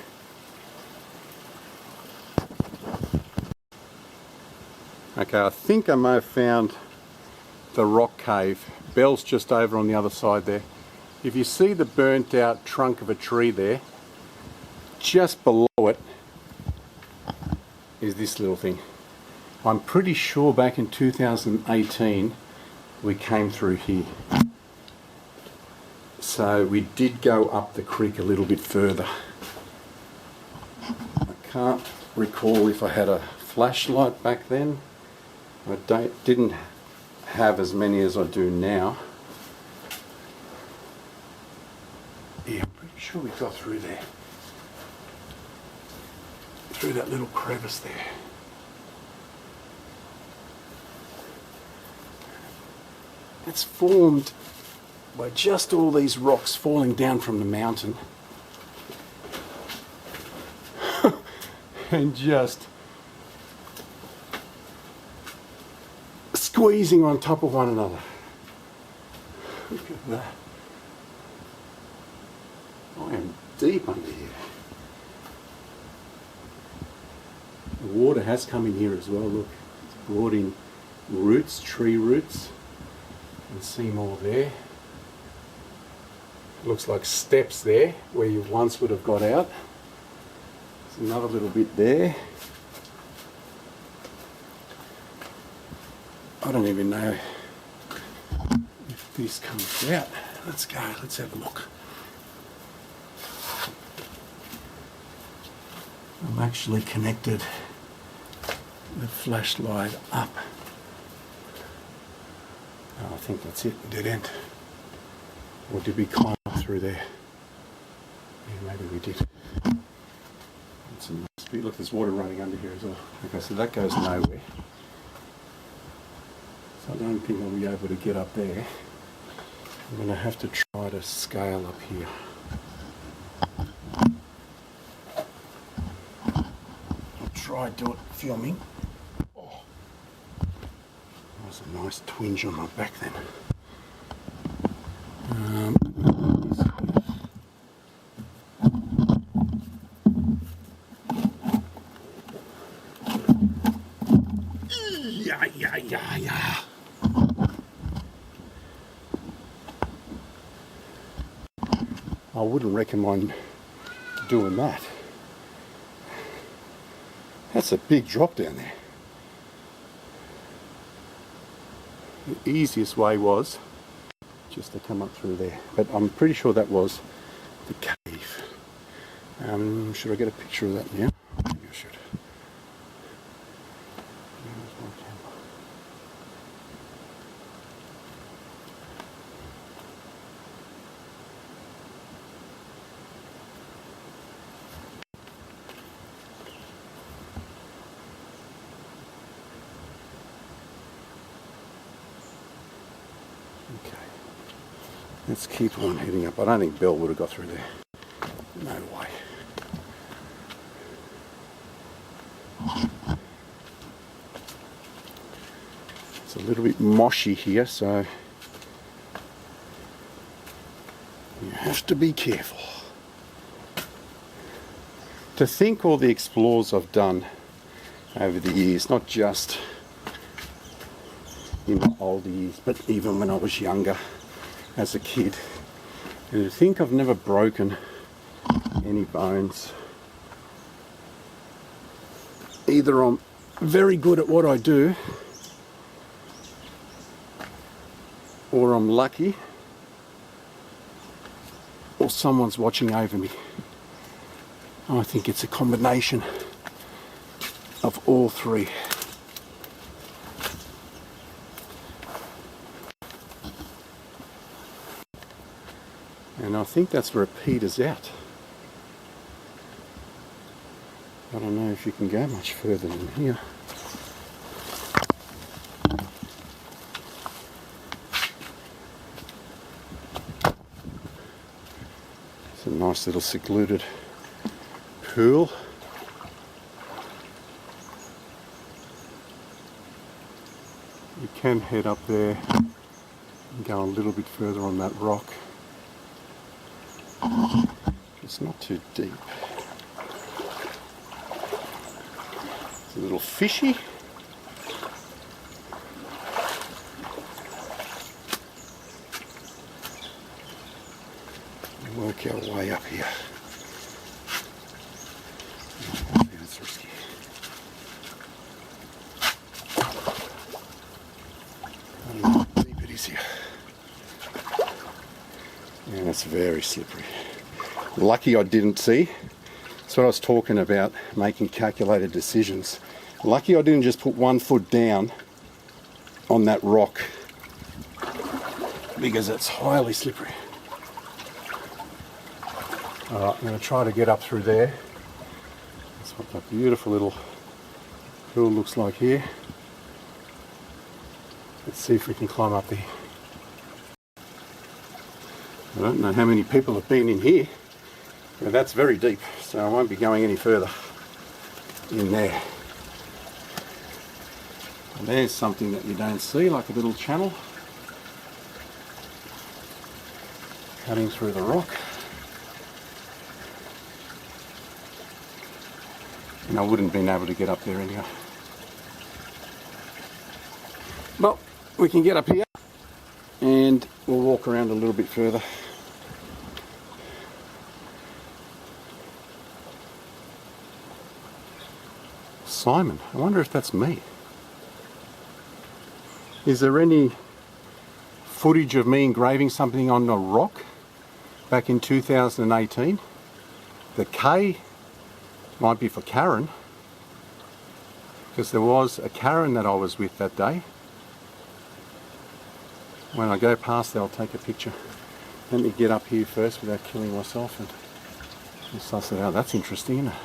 Okay, I think I may have found the rock cave. Belle's just over on the other side there. If you see the burnt out trunk of a tree there, just below it is this little thing. I'm pretty sure back in 2018 we came through here. So we did go up the creek a little bit further. I can't recall if I had a flashlight back then. I didn't have as many as I do now. Yeah, I'm pretty sure we got through there. Through that little crevice there. It's formed by just all these rocks falling down from the mountain. And just squeezing on top of one another. Look at that. am deep under here. The water has come in here as well, look. It's brought in roots, tree roots. You can see more there. It looks like steps there where you once would have got out. There's another little bit there. I don't even know if this comes out. Let's go, let's have a look. I'm actually connected the flashlight up. Oh, I think that's it, dead end. Or did we climb up through there? Yeah, maybe we did. That's a nice bit. Look, there's water running under here as well. Okay, so that goes nowhere. So I don't think I'll be able to get up there. I'm going to have to try to scale up here. I'll try do it filming. Oh, that was a nice twinge on my back then. Yeah. I wouldn't recommend doing that. That's a big drop down there. The easiest way was just to come up through there, but I'm pretty sure that was the cave. Should I get a picture of that now? Maybe I should. Where's my camera? Okay. Let's keep on heading up. I don't think Belle would have got through there. No way. It's a little bit moshy here, so you have to be careful. To think all the explores I've done over the years, not just in my older years, but even when I was younger as a kid, and to think I've never broken any bones. Either I'm very good at what I do, or I'm lucky, or someone's watching over me. I think it's a combination of all three. And I think that's where it peters out. I don't know if you can go much further than here. It's a nice little secluded pool. You can head up there and go a little bit further on that rock. It's not too deep. It's a little fishy. We'll work our way up here. It's risky. I don't know how deep it is here. And it's very slippery. Lucky I didn't see. That's what I was talking about, making calculated decisions. Lucky I didn't just put 1 foot down on that rock, because it's highly slippery. Alright, I'm going to try to get up through there. That's what that beautiful little pool looks like here. Let's see if we can climb up there. I don't know how many people have been in here. But that's very deep, so I won't be going any further in there. And there's something that you don't see, like a little channel cutting through the rock. and I wouldn't have been able to get up there anyway. Well, we can get up here and we'll walk around a little bit further. Simon, I wonder if that's me. Is there any footage of me engraving something on a rock back in 2018? The K might be for Karen, because there was a Karen that I was with that day. When I go past there, I'll take a picture. Let me get up here first without killing myself and suss it out. That's interesting, isn't it?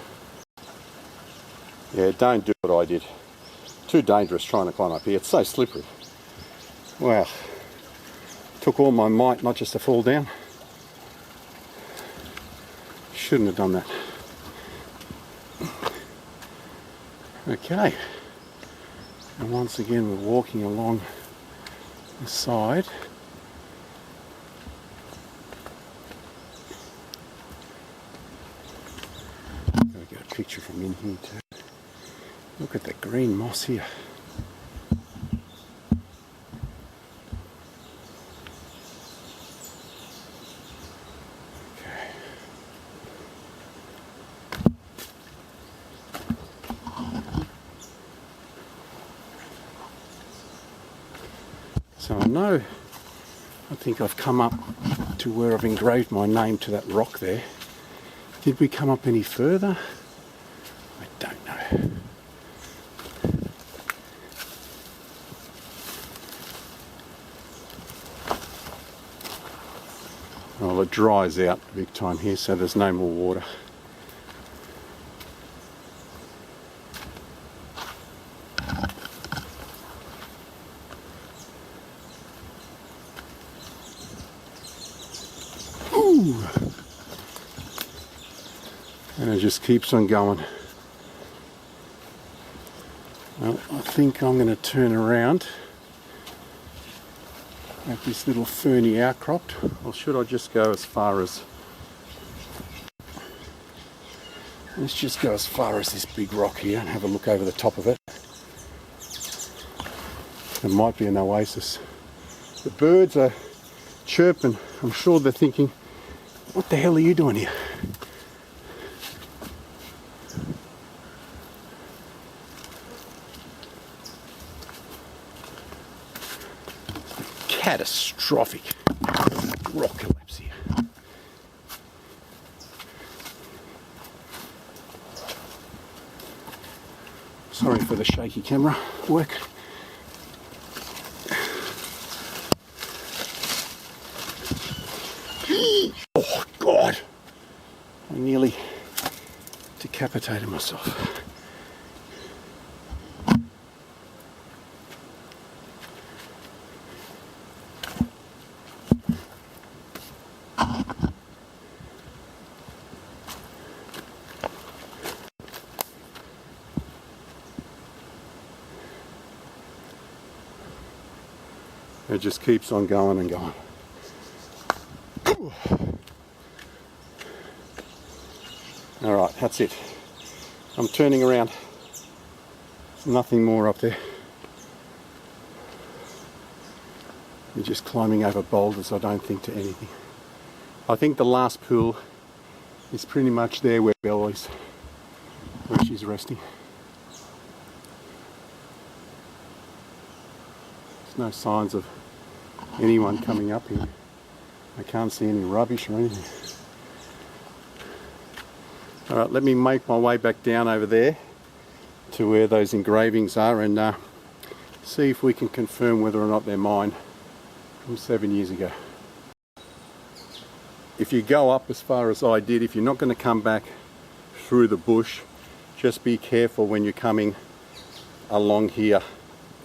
Yeah, don't do what I did. Too dangerous trying to climb up here. It's so slippery. Wow. Took all my might not just to fall down. Shouldn't have done that. Okay. And once again we're walking along the side. Gotta get a picture from in here too. Look at the green moss here. Okay. So I think I've come up to where I've engraved my name to that rock there. Did we come up any further? I don't know. Well, it dries out big time here, so there's no more water. Ooh. And it just keeps on going. Well, I think I'm going to turn around at this little ferny outcrop, or should I just go as far as... Let's just go as far as this big rock here and have a look over the top of it. There might be an oasis. The birds are chirping. I'm sure they're thinking, what the hell are you doing here? Catastrophic rock collapse here. Sorry for the shaky camera work. Oh God, I nearly decapitated myself. It just keeps on going and going. Alright, that's it. I'm turning around. There's nothing more up there. We're just climbing over boulders, I don't think, to anything. I think the last pool is pretty much there where Belle is, where she's resting. There's no signs of anyone coming up here. I can't see any rubbish or anything. Alright, let me make my way back down over there to where those engravings are and see if we can confirm whether or not they're mine from 7 years ago. If you go up as far as I did, if you're not going to come back through the bush, just be careful when you're coming along here.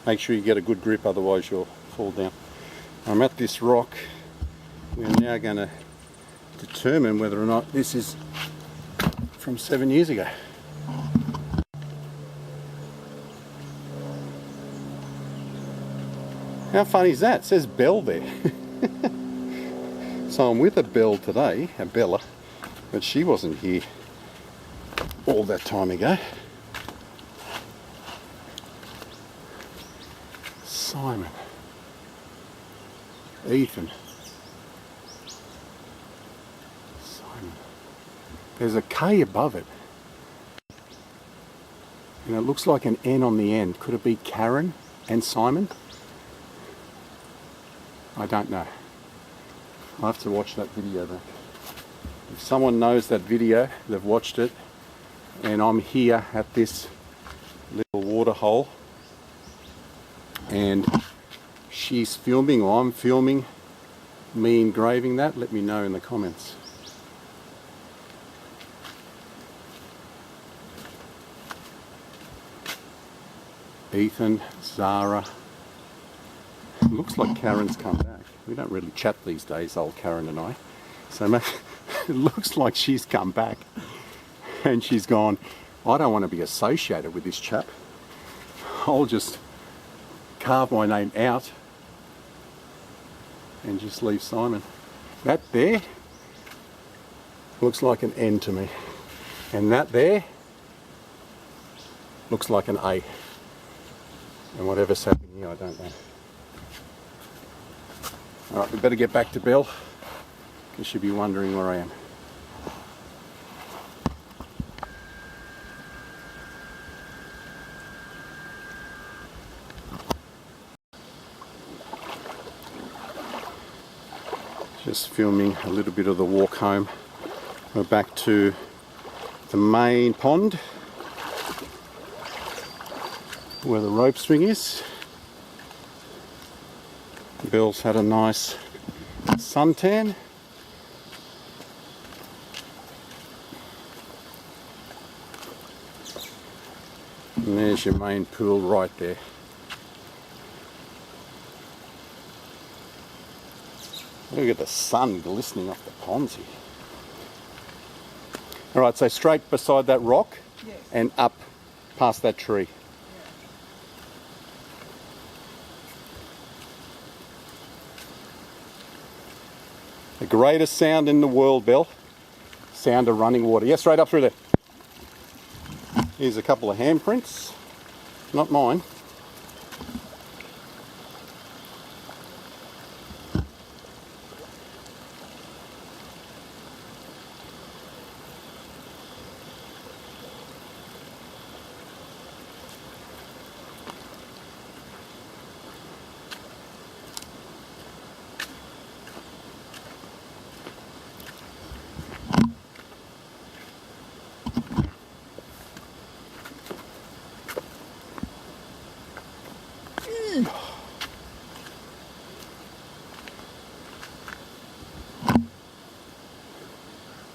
Make sure you get a good grip, otherwise you'll fall down. I'm at this rock. We're now going to determine whether or not this is from 7 years ago. How funny is that? It says Belle there. So I'm with a Belle today, a Bella, but she wasn't here all that time ago. Simon. Ethan. Simon. There's a K above it. And it looks like an N on the end. Could it be Karen and Simon? I don't know. I'll have to watch that video though. If someone knows that video, they've watched it, and I'm here at this little water hole and she's filming or I'm filming me engraving that, let me know in the comments. Ethan, Zara. Looks like Karen's come back. We don't really chat these days, old Karen and I. So it looks like she's come back and she's gone, I don't want to be associated with this chap. I'll just carve my name out and just leave Simon. That there looks like an N to me. And that there looks like an A. And whatever's happening here, I don't know. Alright, we better get back to Belle, because she'll be wondering where I am. Just filming a little bit of the walk home. We're back to the main pond where the rope swing is. Belle's had a nice suntan. And there's your main pool right there. Look at the sun glistening off the ponds here. Alright, so straight beside that rock, yes, and up past that tree. The greatest sound in the world, Belle. Sound of running water. Yes, straight up through there. Here's a couple of handprints. Not mine.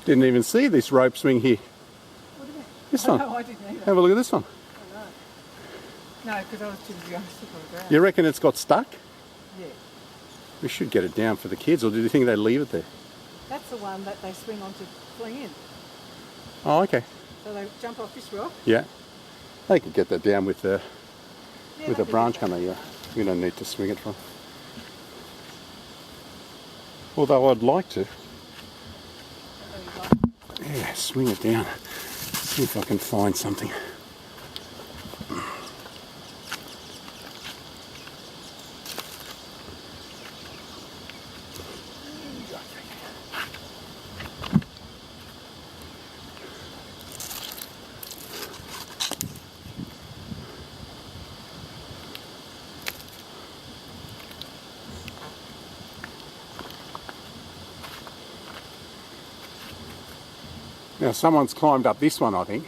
Didn't even see this rope swing here. What do you mean? This one. No, I didn't either. Have a look at this one. Oh, no. No, because I was too busy on the ground. You reckon it's got stuck? Yeah. We should get it down for the kids, or do you think they leave it there? That's the one that they swing on to fling in. Oh, okay. So they jump off this rock. Yeah. They could get that down with the with a branch, can't they? Yeah. We don't need to swing it from. Although I'd like to. Yeah, swing it down. See if I can find something. Now someone's climbed up this one, I think.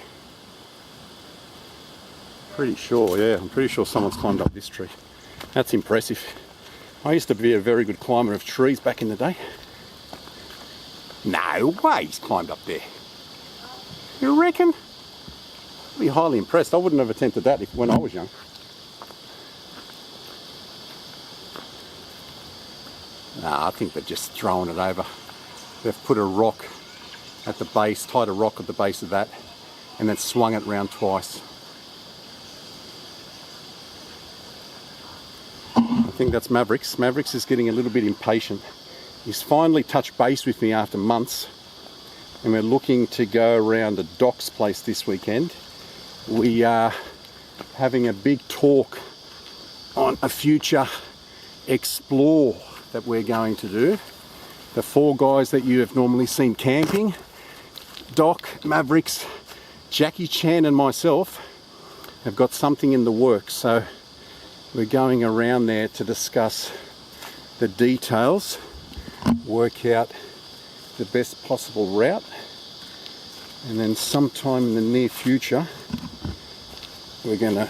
Pretty sure, yeah, I'm pretty sure someone's climbed up this tree. That's impressive. I used to be a very good climber of trees back in the day. No way he's climbed up there. You reckon? I'd be highly impressed. I wouldn't have attempted that when I was young. Nah, I think they're just throwing it over. They've put a rock at the base, tied a rock at the base of that, and then swung it round twice. I think that's Mavericks. Mavericks is getting a little bit impatient. He's finally touched base with me after months, and we're looking to go around to Doc's place this weekend. We are having a big talk on a future explore that we're going to do. The 4 guys that you have normally seen camping, Doc, Mavericks, Jackie Chan and myself, have got something in the works. So we're going around there to discuss the details, work out the best possible route, and then sometime in the near future we're going to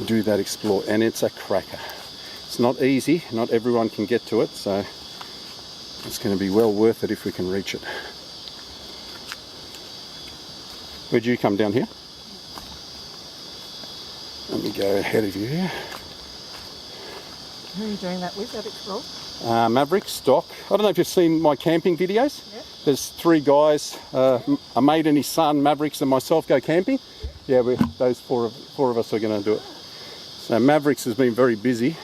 do that explore, and it's a cracker. It's not easy, not everyone can get to it, so it's going to be well worth it if we can reach it. Where'd you come down here? Let me go ahead of you here. Who are you doing that with, that explore? Mavericks, Doc. I don't know if you've seen my camping videos. Yep. There's 3 guys, a mate and his son, Mavericks and myself go camping. Yeah, those four of us are going to do it. So Mavericks has been very busy,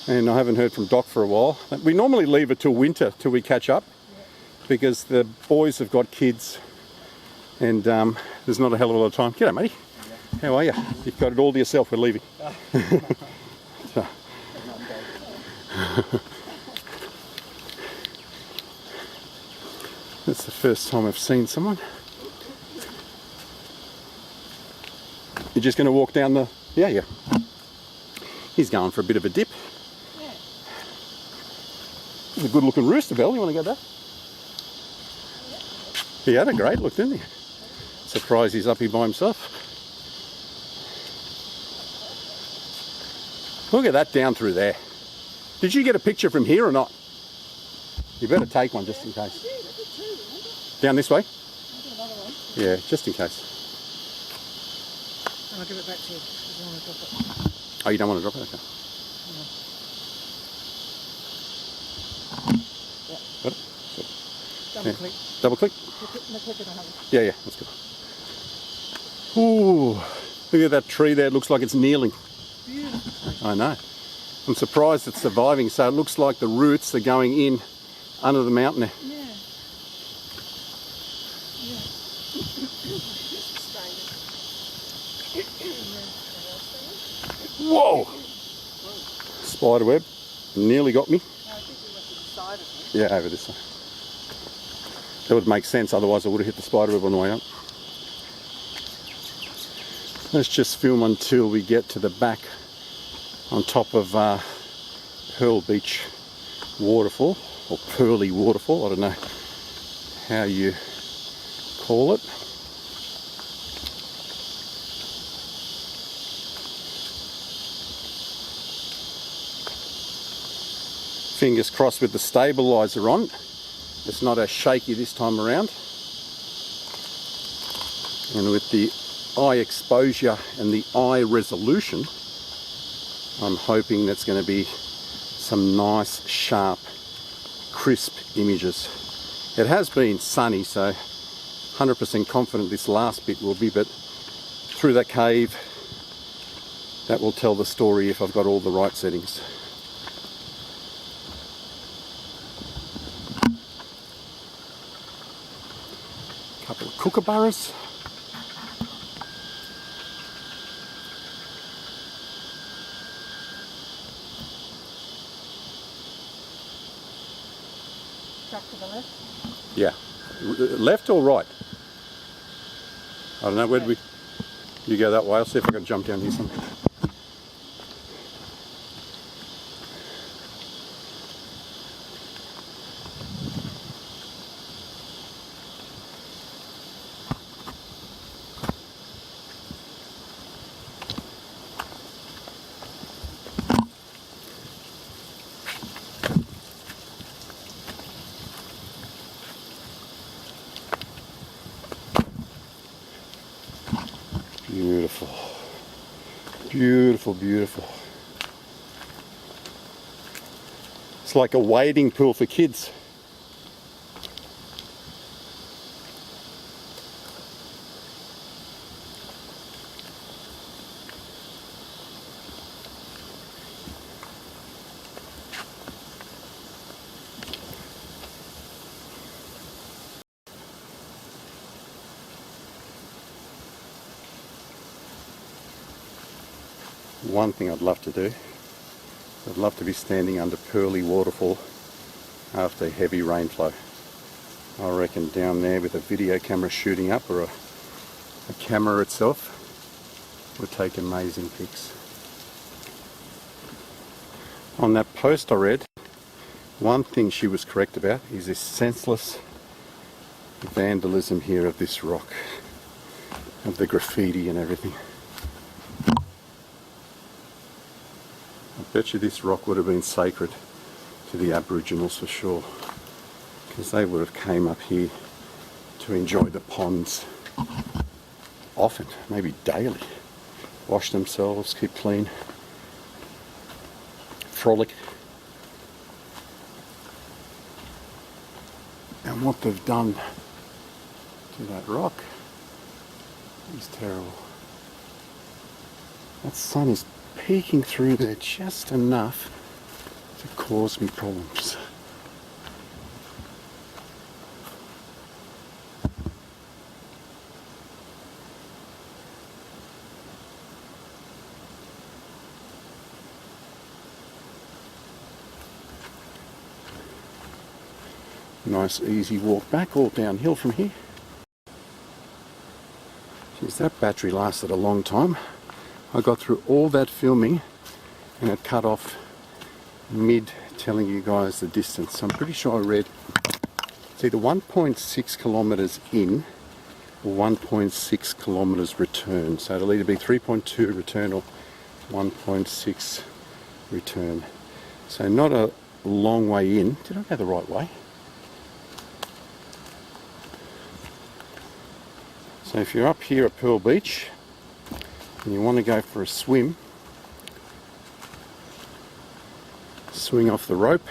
and I haven't heard from Doc for a while. We normally leave it till winter till we catch up, because the boys have got kids and there's not a hell of a lot of time. G'day, matey. How are you? You've got it all to yourself. We're leaving. So. That's the first time I've seen someone. You're just going to walk down the... Yeah. He's going for a bit of a dip. Yeah. He's a good looking rooster, Belle. You want to go there? He had a great look, didn't he? Surprised he's up here by himself. Look at that down through there. Did you get a picture from here or not? You better take one just in case. Down this way? Yeah, just in case. And I'll give it back to you. I don't want to drop it. Oh, you don't want to drop it? Okay. Yeah. Got it? Double Yeah. click. Double click? Click it on it. Yeah, that's good. Ooh, look at that tree there. It looks like it's kneeling. Beautiful. I know. I'm surprised it's surviving. So it looks like the roots are going in under the mountain there. Yeah. Whoa! Spiderweb. Nearly got me. No, I think we went to the side of it. Yeah, over this side. That would make sense, otherwise I would have hit the spiderweb on the way up. Let's just film until we get to the back on top of Pearl Beach waterfall, or Pearly waterfall, I don't know how you call it. Fingers crossed with the stabilizer on. It's not as shaky this time around. And with the eye exposure and the eye resolution, I'm hoping that's going to be some nice, sharp, crisp images. It has been sunny, so 100% confident this last bit will be, but through that cave, that will tell the story if I've got all the right settings. Couple of kookaburras. Track to the left. Yeah. Left or right? I don't know. Where did you go that way? I'll see if I can jump down here somewhere. Beautiful. Beautiful, beautiful. It's like a wading pool for kids. One thing I'd love to do I'd love to be standing under Pearly Waterfall after heavy rainflow. I reckon down there with a video camera shooting up, or a camera itself, would take amazing pics. On that post I read, one thing she was correct about is this senseless vandalism here of this rock, of the graffiti and everything. I bet you this rock would have been sacred to the Aboriginals for sure, because they would have came up here to enjoy the ponds often, maybe daily, wash themselves, keep clean, frolic. And what they've done to that rock is terrible. That sun is peeking through there just enough to cause me problems. Nice easy walk back, all downhill from here. Geez, that battery lasted a long time. I got through all that filming and it cut off mid telling you guys the distance. So I'm pretty sure I read it's either 1.6 kilometres in or 1.6 kilometres return. So it'll either be 3.2 return or 1.6 return. So not a long way in. Did I go the right way? So if you're up here at Pearl Beach and you want to go for a swim, swing off the rope,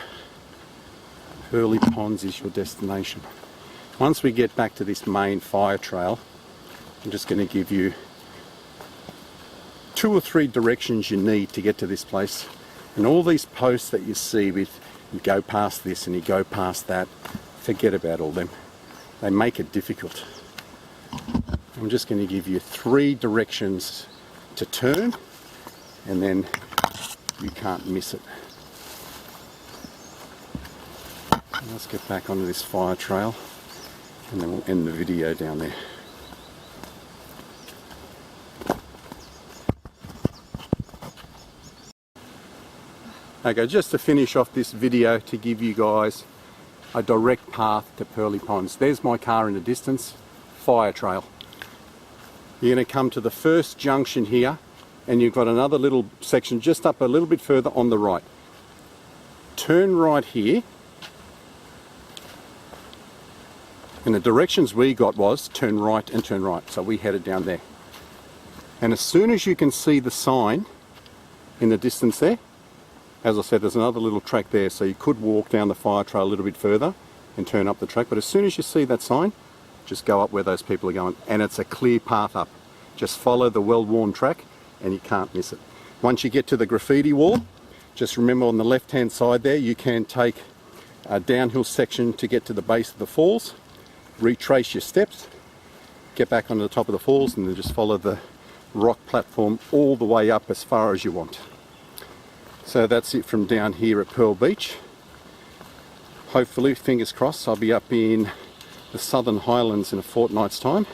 Pearly Ponds is your destination. Once we get back to this main fire trail, I'm just going to give you 2 or 3 directions you need to get to this place. And all these posts that you see with you go past this and you go past that, forget about all them. They make it difficult. I'm just going to give you 3 directions to turn, and then you can't miss it. Let's get back onto this fire trail and then we'll end the video down there. Okay, just to finish off this video, to give you guys a direct path to Pearly Ponds. There's my car in the distance, fire trail. You're going to come to the first junction here and you've got another little section just up a little bit further on the right. Turn right here, and the directions we got was turn right and turn right, so we headed down there. And as soon as you can see the sign in the distance there, as I said, there's another little track there, so you could walk down the fire trail a little bit further and turn up the track, but as soon as you see that sign, just go up where those people are going, and it's a clear path up. Just follow the well-worn track and you can't miss it. Once you get to the graffiti wall, just remember on the left-hand side there, you can take a downhill section to get to the base of the falls, retrace your steps, get back onto the top of the falls, and then just follow the rock platform all the way up as far as you want. So that's it from down here at Pearl Beach. Hopefully, fingers crossed, I'll be up in the Southern Highlands in a fortnight's time.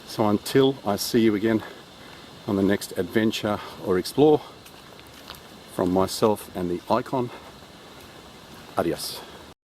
So until I see you again on the next adventure or explore, from myself and the icon, adios.